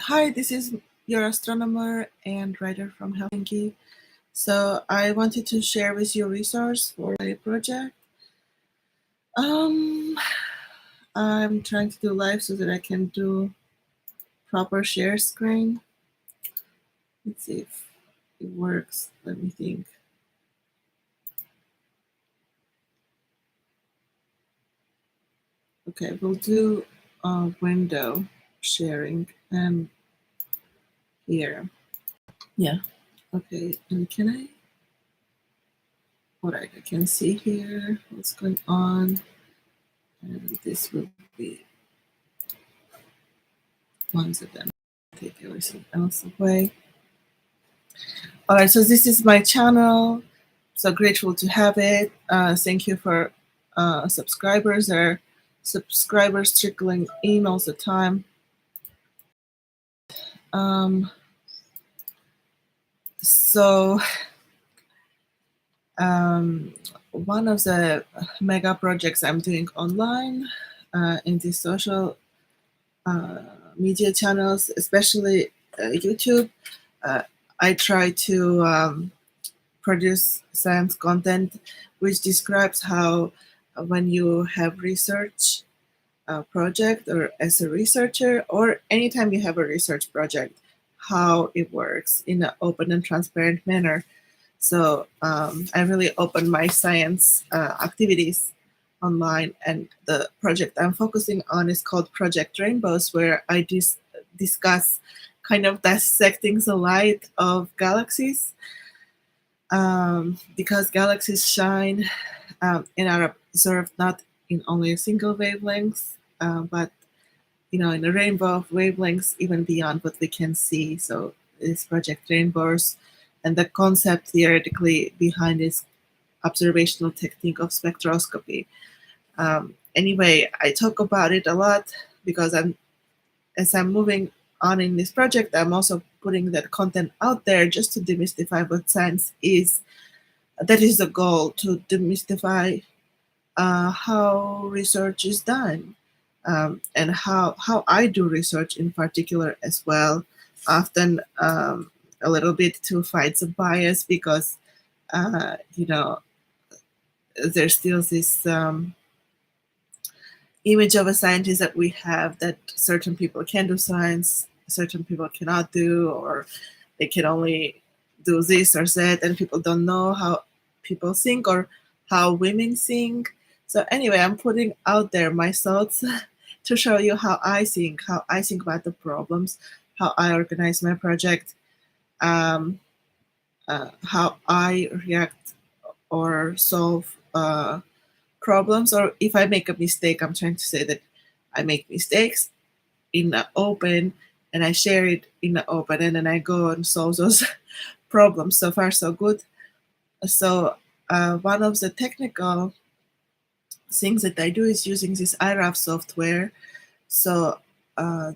Hi, this is your astronomer and writer from Helsinki. So I wanted to share with you a resource for a project. Um, I'm trying to do live so that I can do proper share screen. Let's see if it works. Let me think. Okay, we'll do window sharing and here. Yeah. Okay, and can I? All right, I can see here what's going on. And this will be one second. Take everything else away. All right, so this is my channel. So grateful to have it. Thank you for subscribers. There are subscribers trickling in all the time. So one of the mega projects I'm doing online in these social media channels, especially YouTube, I try to produce science content which describes how when you have research project or as a researcher or anytime you have a research project, how it works in an open and transparent manner. So I really open my science activities online, and the project I'm focusing on is called Project Rainbows, where I discuss kind of dissecting the light of galaxies, because galaxies shine and are observed not in only a single wavelength, but in a rainbow of wavelengths, even beyond what we can see. So this Project Rainbows, and the concept theoretically behind this observational technique of spectroscopy. Anyway, I talk about it a lot because as I'm moving on in this project, I'm also putting that content out there just to demystify what science is. That is the goal, to demystify how research is done, and how I do research in particular as well. Often a little bit to fight the bias because there's still this image of a scientist that we have, that certain people can do science, certain people cannot do, or they can only do this or that, and people don't know how people think or how women think. So anyway, I'm putting out there my thoughts to show you how I think about the problems, how I organize my project, how I react or solve problems, or if I make a mistake, I'm trying to say that I make mistakes in the open and I share it in the open, and then I go and solve those problems. So far, so good. So one of the technical things that I do is using this IRAF software. So I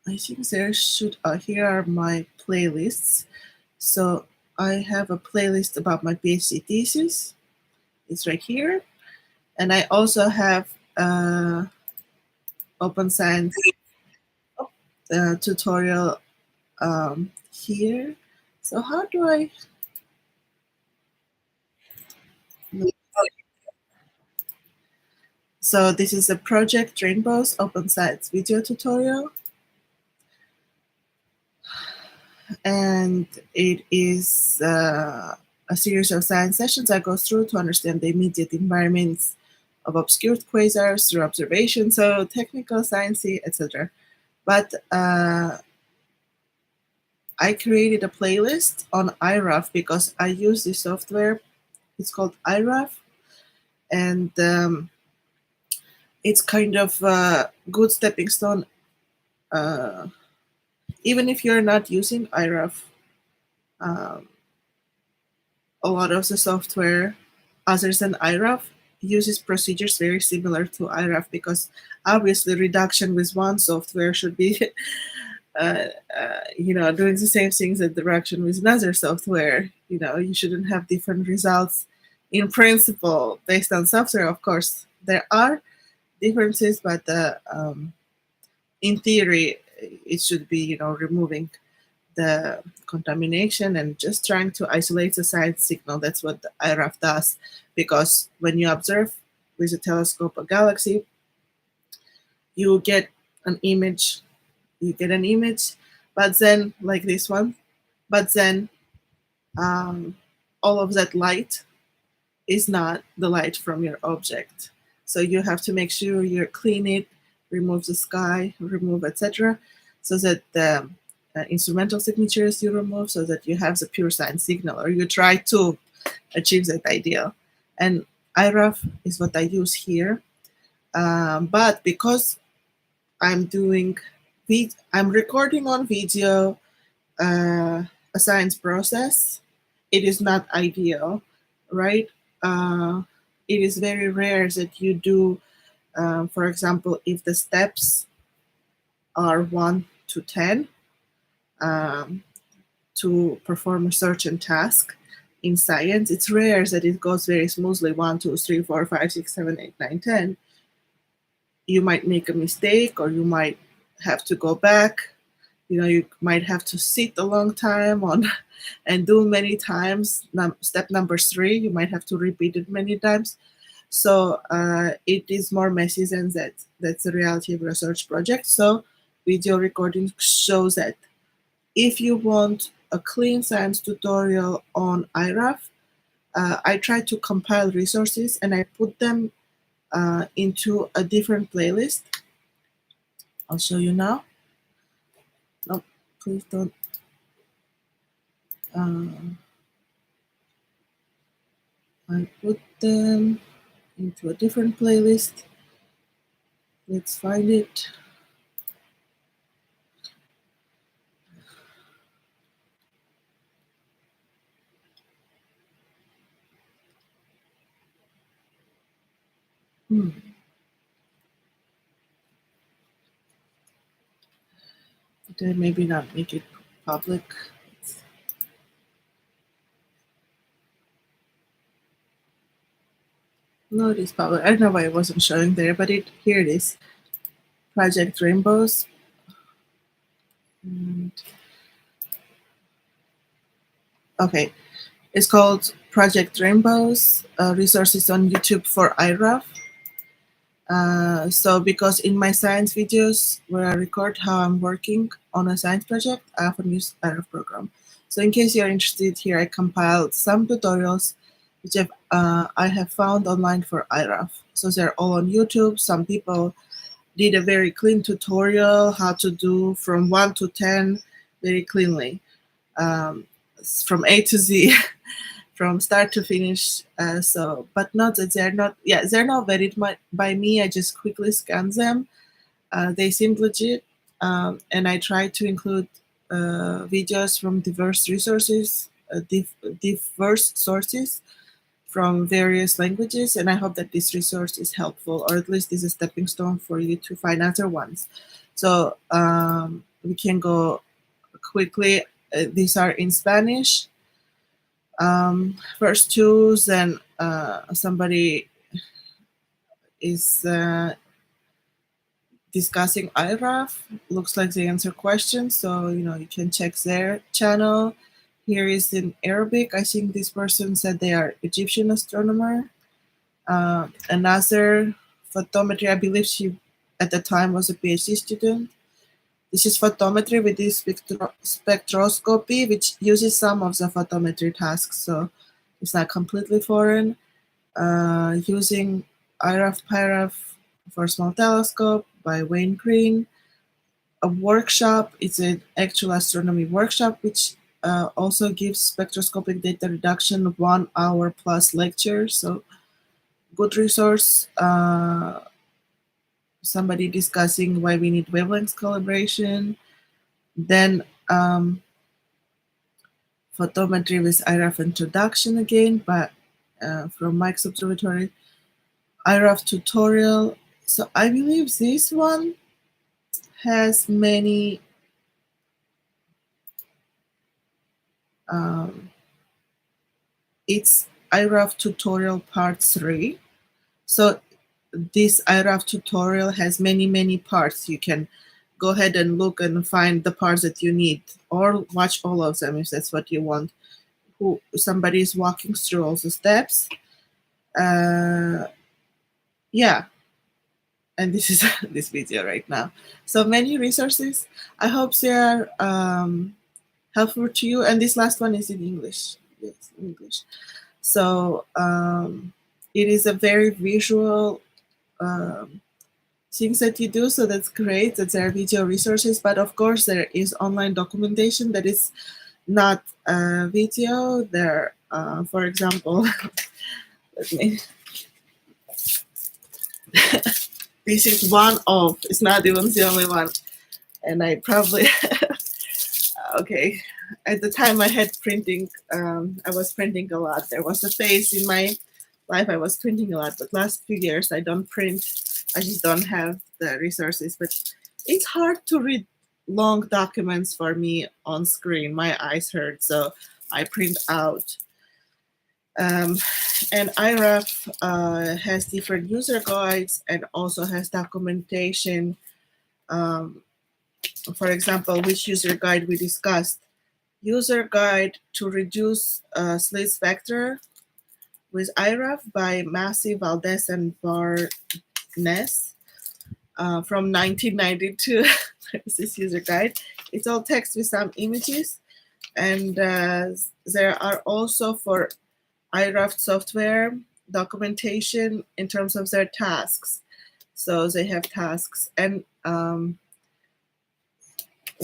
think there should, here are my playlists. So I have a playlist about my PhD thesis. It's right here. And I also have open science tutorial here. So how do I? So this is a Project Rainbows open science video tutorial. And it is a series of science sessions I go through to understand the immediate environments of obscured quasars through observation, so technical, sciencey, etc. But I created a playlist on IRAF because I use this software. It's called IRAF, and it's kind of a good stepping stone. Even if you're not using IRAF, a lot of the software other than IRAF uses procedures very similar to IRAF, because obviously reduction with one software should be doing the same things as reduction with another software. You shouldn't have different results in principle based on software. Of course, there are differences, but in theory, it should be, removing the contamination and just trying to isolate the science signal. That's what the IRAF does, because when you observe with a telescope a galaxy, you get an image. You get an image, but then like this one, but then all of that light is not the light from your object. So you have to make sure you clean it, remove the sky, remove etc., so that the instrumental signatures you remove, so that you have the pure science signal, or you try to achieve that ideal. And IRAF is what I use here. But because I'm recording on video a science process, it is not ideal, right? It is very rare that you do, for example, if the steps are 1 to 10 to perform a certain task in science, it's rare that it goes very smoothly 1, 2, 3, 4, 5, 6, 7, 8, 9, 10. You might make a mistake, or you might have to go back. You might have to sit a long time on and do many times. Step number 3, you might have to repeat it many times. So it is more messy than that. That's the reality of a research project. So video recording shows that if you want a clean science tutorial on IRAF, I try to compile resources and I put them into a different playlist. I'll show you now. No, please don't. I put them into a different playlist. Let's find it. Did I maybe not make it public? No, it is public. I don't know why it wasn't showing there, but here it is. Project Rainbows. Okay, it's called Project Rainbows, resources on YouTube for IRAF. So because in my science videos where I record how I'm working on a science project, I often use IRAF program. So in case you're interested, here I compiled some tutorials which I have found online for IRAF. So they're all on YouTube. Some people did a very clean tutorial how to do from 1 to 10 very cleanly, from A to Z. From start to finish. But not that they're not vetted by me. I just quickly scan them. They seem legit, and I try to include videos from diverse resources, diverse sources from various languages, and I hope that this resource is helpful, or at least is a stepping stone for you to find other ones. So we can go quickly. These are in Spanish. First two, then somebody is discussing IRAF. Looks like they answer questions, so you can check their channel. Here is in Arabic. I think this person said they are Egyptian astronomer. Another photometry, I believe she at the time was a PhD student. This is photometry with this spectroscopy, which uses some of the photometry tasks, so it's not completely foreign. Using IRAF PIRAF for small telescope by Wayne Green. A workshop, it's an actual astronomy workshop, which also gives spectroscopic data reduction 1 hour plus lecture, so good resource. Somebody discussing why we need wavelength calibration. Then photometry with IRAF introduction again, but from Mike's Observatory. IRAF tutorial. So I believe this one has many it's IRAF tutorial part 3. So this IRAF tutorial has many parts. You can go ahead and look and find the parts that you need, or watch all of them if that's what you want. Who somebody is walking through all the steps. Yeah, and this is this video right now. So many resources. I hope they are helpful to you. And this last one is in English. Yes, in English. So it is a very visual things that you do. So that's great that there are video resources. But of course, there is online documentation that is not video. There, for example, let me. This is one of. It's not even the only one, and I probably okay. At the time, I had printing. I was printing a lot. There was a phase in my life I was printing a lot, but last few years I don't print. I just don't have the resources. But it's hard to read long documents for me on screen. My eyes hurt, so I print out. And IRAF has different user guides and also has documentation. For example, which user guide we discussed. User guide to reduce slits vector with IRAF by Massey, Valdez, and Barnes from 1992. This user guide. It's all text with some images. And there are also for IRAF software documentation in terms of their tasks. So they have tasks and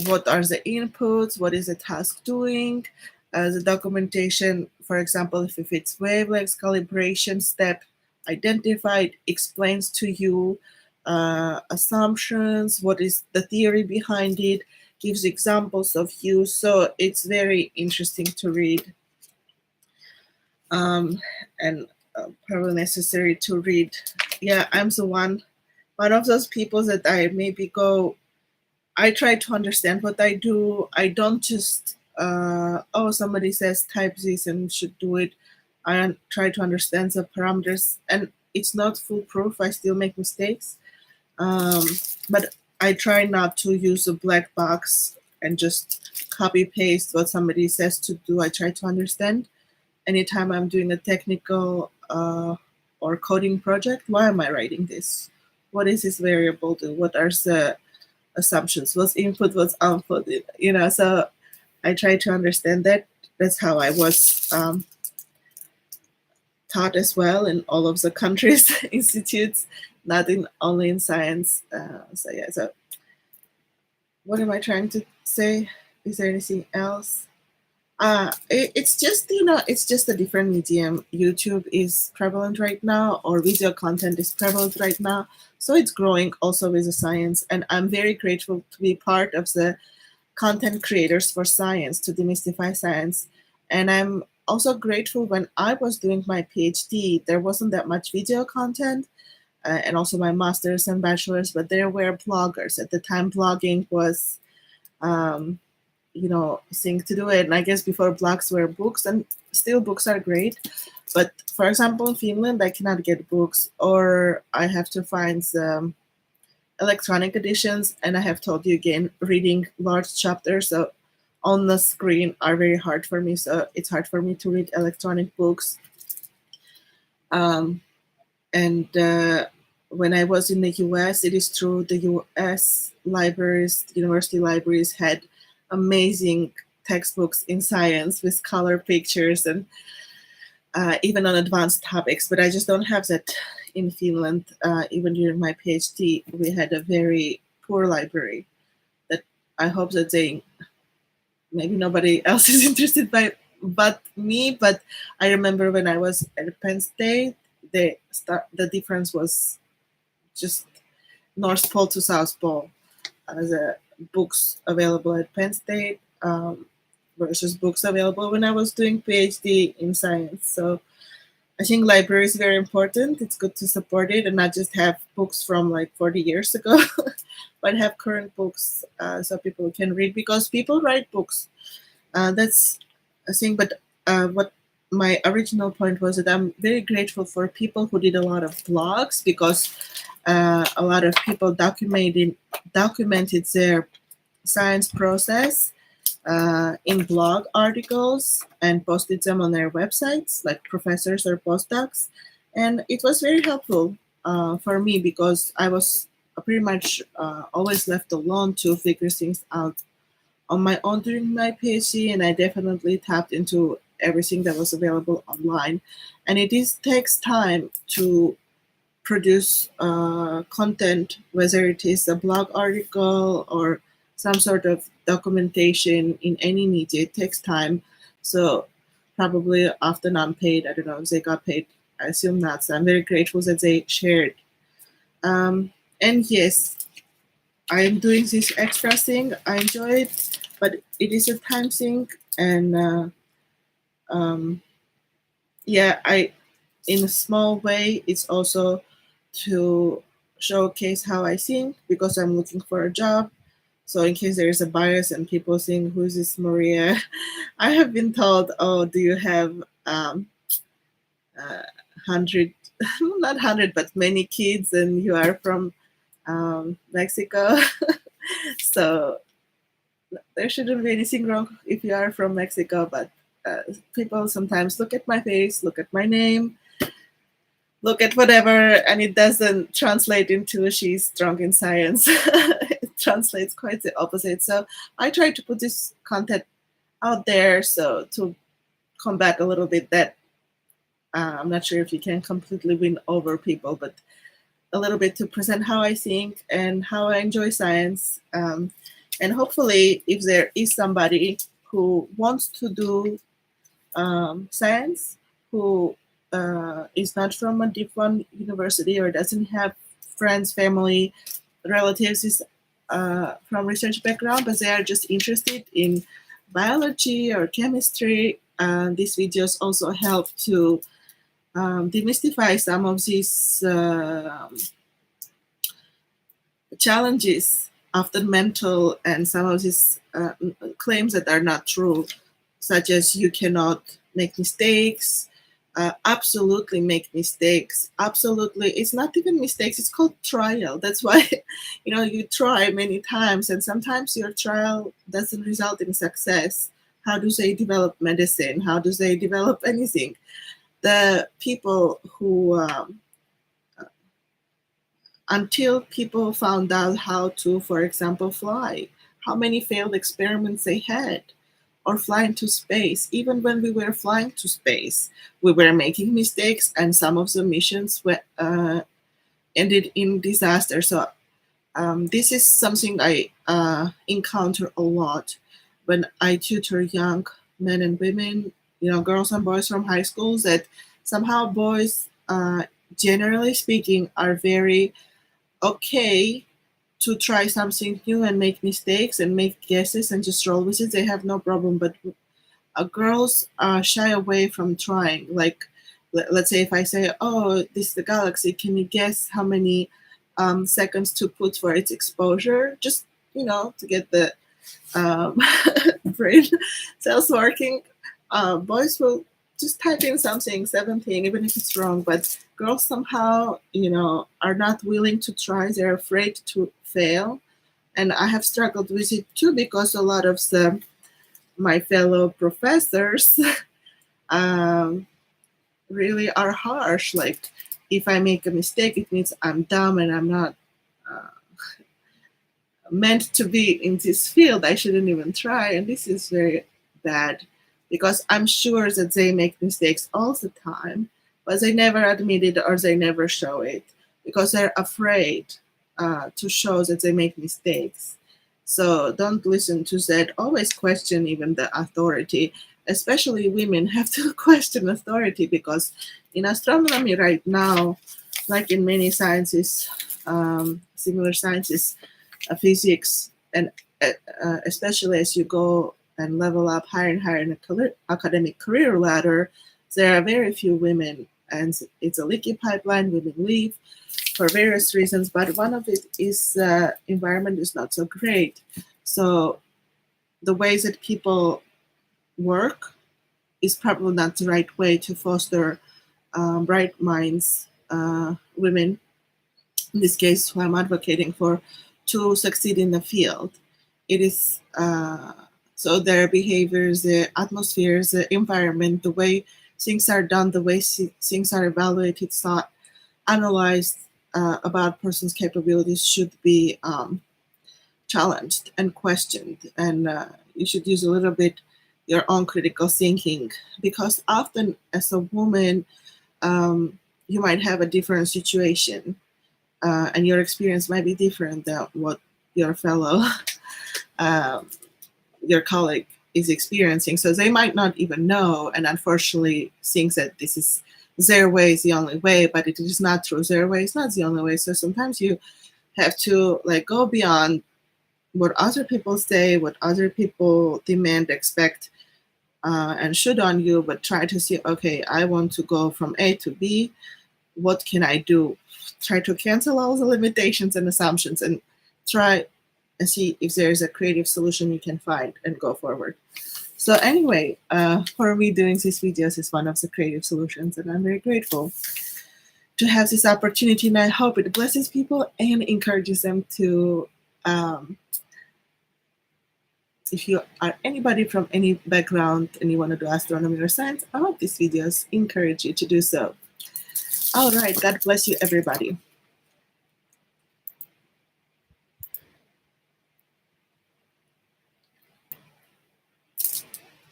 what are the inputs, what is the task doing, the documentation, for example, if it's wavelengths, calibration step identified, explains to you assumptions, what is the theory behind it, gives examples of use. So it's very interesting to read. And probably necessary to read. Yeah, I'm the one of those people that I maybe go, I try to understand what I do. I don't just, oh, somebody says type this and should do it. I try to understand the parameters, and it's not foolproof. I still make mistakes. But I try not to use a black box and just copy paste what somebody says to do. I try to understand. Anytime I'm doing a technical or coding project, why am I writing this? What is this variable do? What are the assumptions? What's input? What's output? You know, so I try to understand that. That's how I was taught as well in all of the countries, institutes, not in only in science. So yeah. So what am I trying to say? Is there anything else? It's just, you know, it's just a different medium. YouTube is prevalent right now, or video content is prevalent right now. So it's growing also with the science. And I'm very grateful to be part of the content creators for science, to demystify science. And I'm also grateful when I was doing my PhD, there wasn't that much video content, and also my master's and bachelor's, but there were bloggers. At the time, blogging was you know, thing to do it. And I guess before blogs were books, and still books are great. But for example, in Finland, I cannot get books, or I have to find the electronic editions. And I have told you again, reading large chapters on the screen are very hard for me. So it's hard for me to read electronic books. And when I was in the US, it is true, the US libraries, university libraries had amazing textbooks in science with color pictures and even on advanced topics, but I just don't have that in Finland. Even during my PhD, we had a very poor library that I hope that maybe nobody else is interested by but me, but I remember when I was at Penn State, the difference was just North Pole to South Pole. The books available at Penn State versus books available when I was doing PhD in science. So I think library is very important. It's good to support it and not just have books from like 40 years ago, but have current books so people can read, because people write books. That's a thing. But what my original point was that I'm very grateful for people who did a lot of blogs, because a lot of people documenting documented their science process in blog articles and posted them on their websites, like professors or postdocs. And it was very helpful for me because I was pretty much always left alone to figure things out on my own during my PhD, and I definitely tapped into everything that was available online. And it takes time to produce content, whether it is a blog article or some sort of documentation in any media. It takes time. So probably often unpaid. I don't know if they got paid. I assume not. So I'm very grateful that they shared. And yes, I'm doing this extra thing. I enjoy it, but it is a time sink. And yeah, in a small way, it's also to showcase how I think because I'm looking for a job. So in case there is a bias and people think, "Who's this Maria?" I have been told, "Oh, do you have 100, not 100, but many kids, and you are from Mexico?" So there shouldn't be anything wrong if you are from Mexico, but people sometimes look at my face, look at my name, look at whatever, and it doesn't translate into she's strong in science. It translates quite the opposite. So I try to put this content out there so to combat a little bit that I'm not sure if you can completely win over people, but a little bit to present how I think and how I enjoy science. And hopefully, if there is somebody who wants to do science, who is not from a deep one university or doesn't have friends, family, relatives is from research background, but they are just interested in biology or chemistry, these videos also help to demystify some of these challenges, often mental, and some of these claims that are not true, such as you cannot make mistakes, absolutely make mistakes. Absolutely, it's not even mistakes, it's called trial. That's why, you try many times, and sometimes your trial doesn't result in success. How do they develop medicine? How do they develop anything? The people who until people found out how to, for example, fly, how many failed experiments they had, or fly into space. Even when we were flying to space, we were making mistakes, and some of the missions ended in disaster. So this is something I encounter a lot when I tutor young men and women, girls and boys from high schools, that somehow boys, generally speaking, are very okay to try something new and make mistakes and make guesses and just roll with it. They have no problem. But girls shy away from trying. Like, let's say if I say, "Oh, this is the galaxy. Can you guess how many seconds to put for its exposure?" Just to get the brain cells working. Boys will just type in something 17, even if it's wrong. But girls somehow, are not willing to try. They're afraid to fail. And I have struggled with it too, because a lot of my fellow professors really are harsh. Like, if I make a mistake, it means I'm dumb and I'm not meant to be in this field. I shouldn't even try. And this is very bad, because I'm sure that they make mistakes all the time, but they never admit it or they never show it because they're afraid to show that they make mistakes. So don't listen to that. Always question even the authority. Especially women have to question authority, because in astronomy right now, like in many sciences, similar sciences, physics, and especially as you go and level up higher and higher in the academic career ladder, there are very few women, and it's a leaky pipeline. Women leave for various reasons, but one of it is environment is not so great. So the ways that people work is probably not the right way to foster bright minds, women, in this case, who I'm advocating for, to succeed in the field. It is so their behaviors, the atmospheres, the environment, the way things are done, the way things are evaluated, thought, analyzed about person's capabilities should be challenged and questioned. And you should use a little bit your own critical thinking, because often as a woman, you might have a different situation, and your experience might be different than what your fellow, um, your colleague is experiencing. So they might not even know, and unfortunately think that this is their way is the only way, but it is not true. Their way is not the only way. So sometimes you have to like go beyond what other people say, what other people demand, expect, and should on you, but try to see, okay, I want to go from A to B. What can I do? Try to cancel all the limitations and assumptions and try and see if there's a creative solution you can find and go forward. So anyway, for me, doing these videos is one of the creative solutions, and I'm very grateful to have this opportunity, and I hope it blesses people and encourages them to, if you are anybody from any background and you want to do astronomy or science, I hope these videos encourage you to do so. All right, God bless you, everybody.